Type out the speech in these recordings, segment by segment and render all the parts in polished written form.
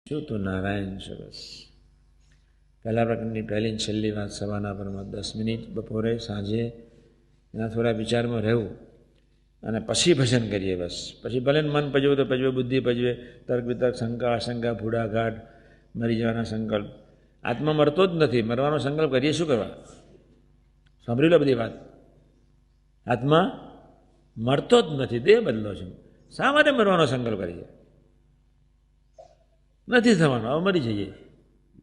છું તું નારાયણ છે. બસ પહેલા પ્રકરણની પહેલી છેલ્લી વાત સવારના પરમાં 10 મિનિટ બપોરે સાંજે એના થોડા વિચારમાં રહેવું અને પછી ભજન કરીએ. બસ પછી ભલે મન પજવે તો પજવે, બુદ્ધિ પજવે, તર્ક વિતર્ક, શંકા આશંકા, ભૂડાઘાટ, મરી જવાના સંકલ્પ. આત્મા મરતો જ નથી. મરવાનો સંકલ્પ કરીએ શું કરવા? સાંભળી લો બધી વાત. આત્મા મરતો જ નથી, દેહ બદલો છે. શા માટે મરવાનો સંકલ્પ કરીએ? નથી થવાનો. હવે મરી જઈએ,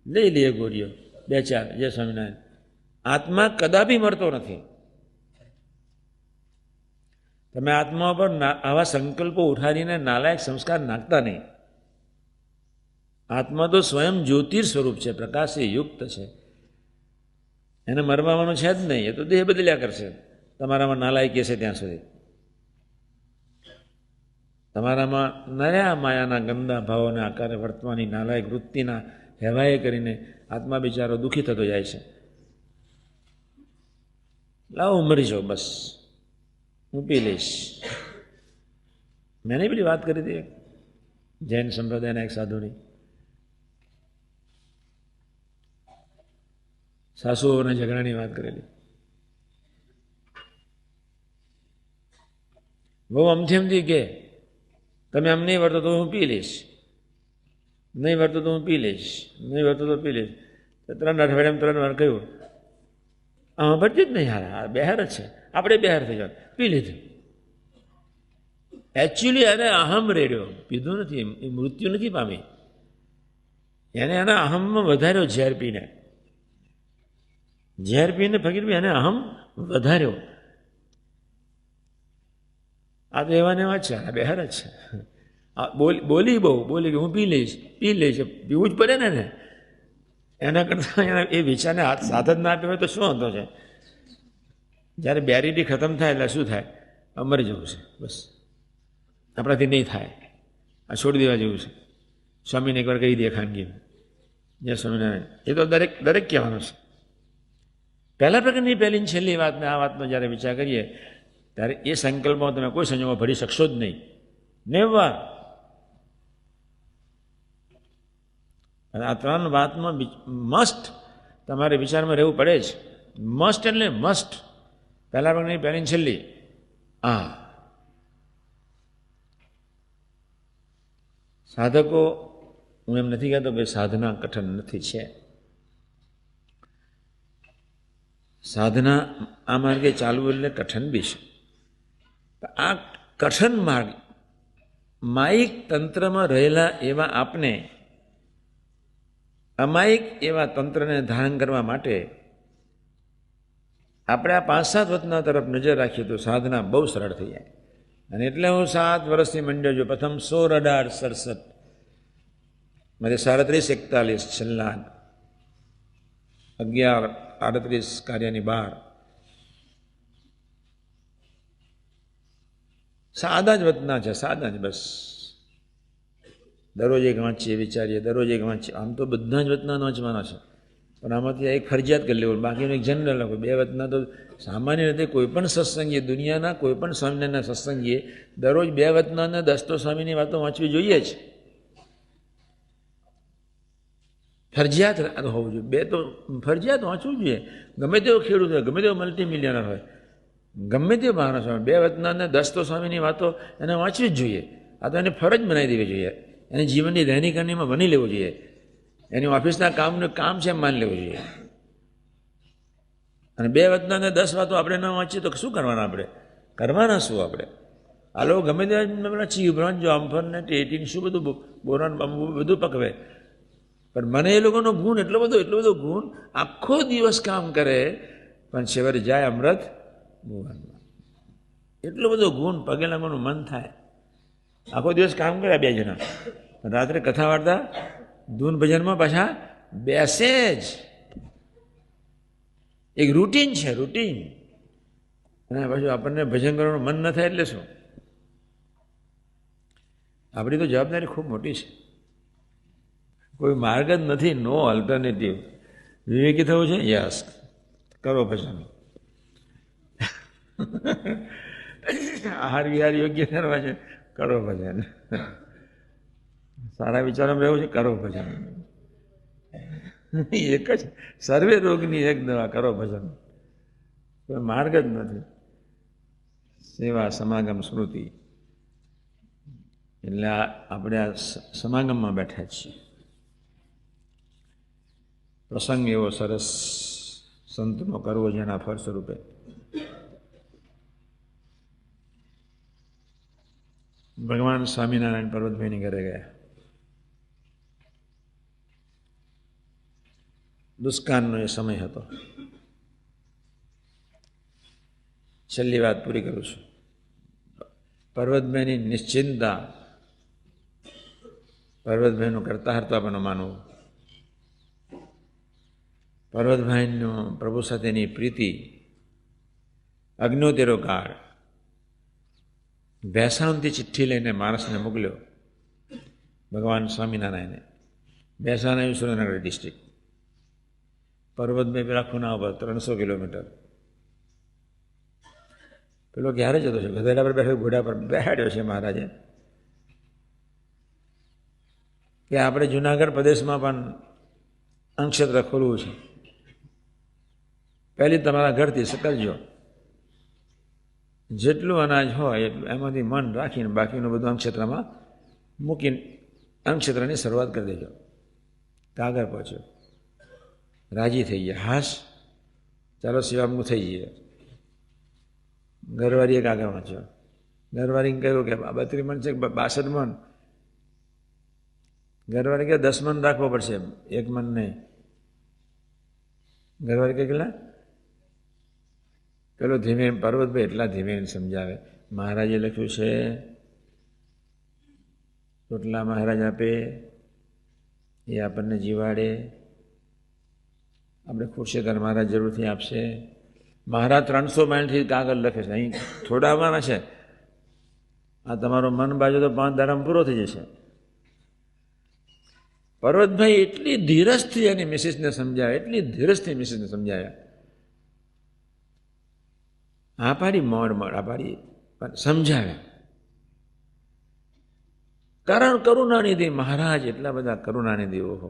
લઈ લઈએ ગોળીઓ 2-4. જય સ્વામિનારાયણ. આત્મા કદાપી મરતો નથી. તમે આત્મા પર આવા સંકલ્પો ઉઠાડીને નાલાયક સંસ્કાર નાખતા નહીં. આત્મા તો સ્વયં જ્યોતિર સ્વરૂપ છે, પ્રકાશથી યુક્ત છે. એને મરવાનું છે જ નહીં. એ તો દેહ બદલ્યા કરશે તમારામાં નાલાયકી છે ત્યાં સુધી. તમારામાં નર્યા માયાના ગંદા ભાવોને આકારે વર્તવાની નાલાયક વૃત્તિના હેવાએ કરીને આત્મા બિચારો દુઃખી થતો જાય છે. લાવો મરી જાઓ, બસ હું પી લઈશ. મેં નહીં પેલી વાત કરી હતી જૈન સંપ્રદાયના એક સાધુની. સાસુઓના ઝઘડાની વાત કરેલી. બહુ અમથી કે તમે આમ નહીં વર્તો તો હું પી લઈશ, નહીં વર્તો તો હું પી લઈશ, નહીં વર્તો તો પી લઈશ. 3 અઠવાડિયામાં 3 વાર કહ્યું. આમાં ભરતી જ નહીં. હારા બહાર જ છે, આપણે બહાર થઈ જાવ. પી લીધું. એકચ્યુઅલી એને અહમ રેડ્યો, પીધું નથી. એ મૃત્યુ નથી પામી. એને એના અહમમાં વધાર્યો. ઝેર પીને ફકીરભાઈ એને અહમ વધાર્યો. આ તો એવા ને એવા જ છે, આ બહાર જ છે. બોલી કે હું પી લઈશ. પીવું જ પડે ને. એના કરતાં એ વિચારને સાથ જ ના આપ્યો હોય તો શું હતો છે? જ્યારે બેરીડી ખતમ થાય એટલે શું થાય? મરી જવું છે. બસ આપણાથી નહીં થાય, આ છોડી દેવા જેવું છે. સ્વામીને એકવાર કહી દે ખાનગી. જય સ્વામિનારાયણ. એ તો દરેક કહેવાનું છે. પહેલા પ્રકારની પહેલી છેલ્લી વાતને આ વાતનો જ્યારે વિચાર કરીએ ત્યારે એ સંકલ્પમાં તમે કોઈ સંજોગમાં ભરી શકશો જ નહીં. નેવર. અને આ 3 વાતમાં મસ્ટ તમારે વિચારમાં રહેવું પડે જ. મસ્ટ એટલે મસ્ટ. પહેલા પ્રકારની પહેલી છેલ્લી. સાધકો, હું એમ નથી કહેતો કે સાધના કઠણ નથી, છે. સાધના આ માર્ગે ચાલવું એટલે કઠણ બી છે. આ કઠણ માર્ગ માયિક તંત્રમાં રહેલા એવા આપને અમાયિક એવા તંત્રને ધારણ કરવા માટે આપણે આ 5-7 વર્ષના તરફ નજર રાખીએ તો સાધના બહુ સરળ થઈ જાય. અને એટલે હું 7 વર્ષથી મંડ્યો છું. પ્રથમ 16, 18, 67, મારે 37, 41, છેલ્લા 11, 38 કાર્યની 12. સાદા જ વતના છે, સાદા જ. બસ દરરોજ એક વાંચીએ, વિચારીએ, દરરોજ એક વાંચીએ. આમ તો બધા જ વતના વાંચવાના છે, પણ આમાંથી એક ફરજિયાત કરી લેવું, બાકીનું એક જનરલ લખો. 2 વતના તો સામાન્ય રીતે કોઈ પણ સત્સંગીએ, દુનિયાના કોઈ પણ સ્વામિનારાયણના સત્સંગીએ દરરોજ 2 વતનાને 10 તો સ્વામીની વાતો વાંચવી જોઈએ જ. ફરજિયાત હોવું જોઈએ. 2 તો ફરજિયાત વાંચવું જોઈએ. ગમે તેવો ખેડૂત હોય, ગમે તેવો મલ્ટીમિલિયનર હોય, ગમે તે માણસ હોય, 2 વતનાને 10 તો સ્વામીની વાતો એને વાંચવી જ જોઈએ. આ તો એને ફરજ બનાવી દેવી જોઈએ. એને જીવનની રહેણી કરણીમાં બની લેવું જોઈએ. એની ઓફિસના કામનું કામ છે એમ માની લેવું જોઈએ. અને 2 વતનાને 10 વાતો આપણે ન વાંચીએ તો શું કરવાના? આપણે કરવાના શું? આપણે આ લોકો ગમે તે ચીભરણ, જામફળ ને ટેટીને શું બધું બોરાન બધું પકવે, પણ મને એ લોકોનો ગુણ એટલો બધો ગુણ. આખો દિવસ કામ કરે પણ છેવટે જાય અમૃત ભુવનમાં. એટલો બધો ગુણ, પગે લાગવાનું મન થાય. આખો દિવસ કામ કર્યા 2 જણા, રાત્રે કથા વાર્તા ધૂન ભજનમાં પાછા બેસે જ. એક રૂટીન છે, રૂટીન. અને પાછું આપણને ભજન કરવાનું મન ન થાય એટલે શું? આપણી તો જવાબદારી ખૂબ મોટી છે. કોઈ માર્ગ જ નથી, નો અલ્ટરનેટિવ. વિવેકી થવું છે? યસ, કરો ભજન. આહાર વિહાર યોગ્ય કરવા છે, કરો ભજન. સારા વિચારોમાં રહેવું છે, કરો ભજન. એક જ સર્વે રોગની એક દવા, કરો ભજન. કોઈ માર્ગ જ નથી. સેવા સમાગમ સ્મૃતિ, એટલે આપણે આ સમાગમમાં બેઠા છીએ. પ્રસંગ એવો સરસ સંતનો કરવો જેના ફળ સ્વરૂપે ભગવાન સ્વામિનારાયણ પર્વતભાઈની ઘરે ગયા. દુષ્કાળનો એ સમય હતો. છેલ્લી વાત પૂરી કરું છું. પર્વતભાઈની નિશ્ચિંતા, પર્વતભાઈનું કરતા હર્તાપણું માનવું, પર્વતભાઈનું પ્રભુ સાથેની પ્રીતિ, અગ્નોતેરો કાળ. ભેસાણથી ચિઠ્ઠી લઈને માણસને મોકલ્યો ભગવાન સ્વામિનારાયણે. ભેસાણ આવ્યું સુરેન્દ્રનગર ડિસ્ટ્રિક્ટ. પર્વતભાઈ પેલા ખૂણા ઉપર 300 કિલોમીટર. પેલો ક્યારે જતો છે? ગધેડા પર બેઠો, ઘોડા પર બેહાડ્યો છે મહારાજે કે આપણે જુનાગઢ પ્રદેશમાં પણ અંગક્ષેત્ર ખોલવું છે. પહેલી તમારા ઘરથી સકલજો, જેટલું અનાજ હોય એટલું એમાંથી મન રાખીને બાકીનું બધું અંગક્ષેત્રમાં મૂકીને અંગક્ષેત્રની શરૂઆત કરી દેજો. કાગળ પહોંચ્યો, રાજી થઈ ગયા. હાશ, ચાલો સેવામુખ થઈ જઈએ. ઘરવાળીએ કાગળ વાંચ્યો. ઘરવાળીને કહ્યું કે 32 મણ છે, 62 મણ. ઘરવાળી કે 10 મણ રાખવો પડશે, 1 મણ નહીં. ઘરવાળી કે કેટલા? પેલો ધીમે, પર્વતભાઈ એટલા ધીમે સમજાવે. મહારાજે લખ્યું છે, રોટલા મહારાજ આપે એ આપણને જીવાડે, આપણે ખુરશીધર મહારાજ જરૂરથી આપશે. મહારાજ 300 માઇલથી કાગળ લખે છે, અહીં થોડા આવવાના છે. આ તમારો મન બાજુ તો 5 દાડામાં પૂરો થઈ જશે. પર્વતભાઈ એટલી ધીરજથી એની મિસિસને સમજાવે, એટલી ધીરજથી મિસિસને સમજાવ્યા. આ પાડી મોડ આ પાડી સમજાવ્યા. કારણ કરુણાનિધિ મહારાજ, એટલા બધા કરુણાનિધિ. ઓહો!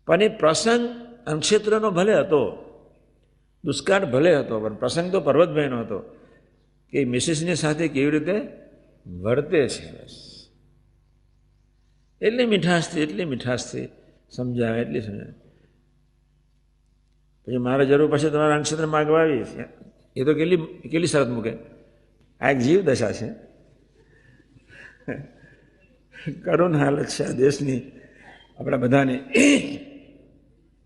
પણ એ પ્રસંગ અંગક્ષેત્રનો ભલે હતો, દુષ્કાળ ભલે હતો, પણ પ્રસંગ તો પર્વતભાઈનો હતો કે મિસિસની સાથે કેવી રીતે વર્તે છે. એટલી મીઠાશથી સમજાવે, એટલી સમજાવે. પછી મારે જરૂર પછી તમારા અંગક્ષેત્ર માગવા આવીશ, એ તો કેટલી શરત મૂકે. આ એક જીવ દશા છે, કરુણ હાલત છે આ દેશની, આપણા બધાની.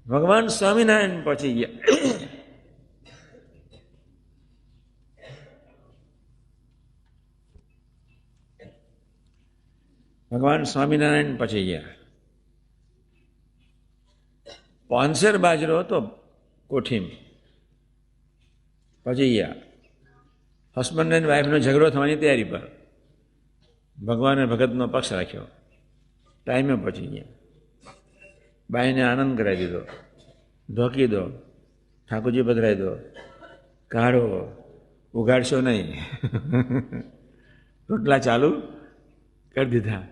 ભગવાન સ્વામિનારાયણ પહોંચી ગયા. ભગવાન સ્વામિનારાયણ પહોંચી ગયા. પાંસેર બાજરો હતો કોઠીમ. પહોંચી ગયા. હસબન્ડ એન્ડ વાઈફનો ઝઘડો થવાની તૈયારી પર ભગવાને ભગતનો પક્ષ રાખ્યો. ટાઈમે પહોંચી ગયા. બાઈને આનંદ કરાવી દીધો. ઢોકી દો, ઠાકોરજી પધરાવી દો, કાઢો, ઉગાડશો નહીં. રોટલા ચાલુ કરી દીધા.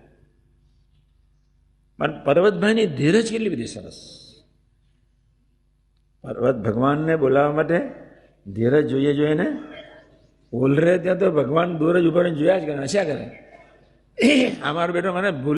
પણ પર્વતભાઈની ધીરજ કેટલી બધી સરસ. પર્વત ભગવાનને બોલાવવા માટે ધીરજ જોઈએ ને. ઓલરે ત્યાં તો ભગવાન દૂર જ ઉભા જોયા જ કરે, હસ્યા કરે. અમારો બેટો મને ભૂલ